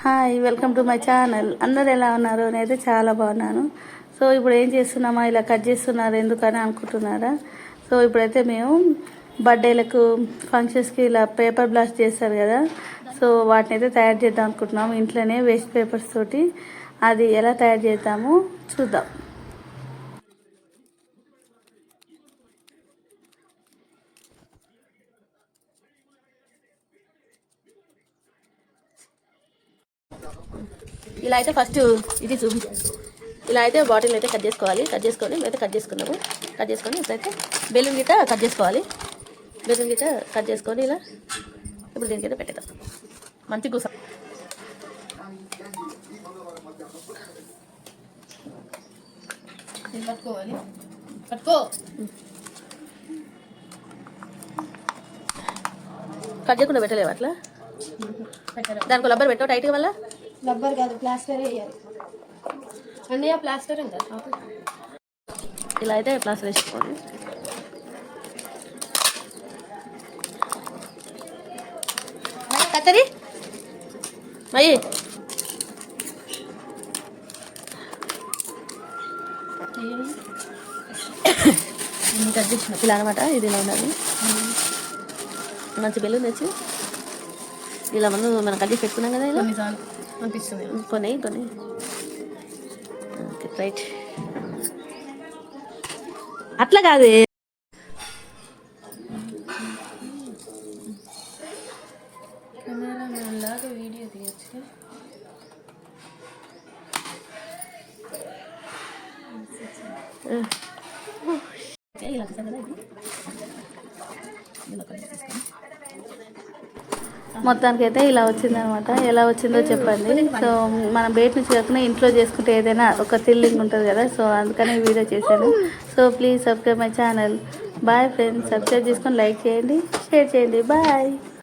Hi, welcome to my channel. అందరు ఎలా ఉన్నారు? నేనైతే చాలా బాగున్నాను. సో ఇప్పుడు ఏం చేస్తున్నామా, ఇలా కట్ చేస్తున్నారు ఎందుకని అనుకుంటున్నారా? సో ఇప్పుడైతే మేము బర్త్డేలకు, ఫంక్షన్స్కి ఇలా పేపర్ బ్లాస్ట్ చేస్తారు కదా, సో వాటిని అయితే తయారు చేద్దాం అనుకుంటున్నాము ఇంట్లోనే వేస్ట్ పేపర్స్ తోటి. అది ఎలా తయారు చేద్దామో చూద్దాం. ఇలా అయితే ఫస్ట్ ఇది ఇలా అయితే బాటిల్ అయితే కట్ చేసుకొని అయితే కట్ చేసుకొని ఇప్పుడైతే బెలూన్ గిట్ట కట్ చేసుకోవాలి. బెలూన్ గిట్ట కట్ చేసుకొని ఇలా ఇప్పుడు దీనికైతే పెట్టేద్దాం. మంచి కూసం కట్ చేయకుండా పెట్టలేవు అట్లా. దానికి రబ్బర్ పెట్టావు టైట్గా, వల్ల రబ్బర్ కాదు, ప్లాస్టర్ వేయాలి. అన్నయ్య ప్లాస్టర్ ఇంకా ఇలా అయితే ప్లాస్టర్ వేసుకోవాలి. కత్తరి మయి కట్ చేసిన ఇలా అనమాట. ఇది ఇలా ఉండాలి. మంచి బెలూన్ తెచ్చి ఇలా మనం కట్ చేసి పెట్టుకున్నాం కదా, ఇలా అనిపిస్తుంది. కొన్ని ఓకే రైట్. అట్లా కాదు, కెమెరామెన్ లాగా వీడియో తీయచ్చు. ఇలా మొత్తానికైతే ఇలా వచ్చిందనమాట. ఎలా వచ్చిందో చెప్పండి. సో మనం బయట నుంచి కాకుండా ఇంట్లో చేసుకుంటే ఏదైనా ఒక థ్రిల్లింగ్ ఉంటుంది కదా, సో అందుకనే వీడియో చేశాను. So please subscribe my channel. Bye friends. Subscribe చేసుకొని లైక్ చేయండి, షేర్ చేయండి. బాయ్.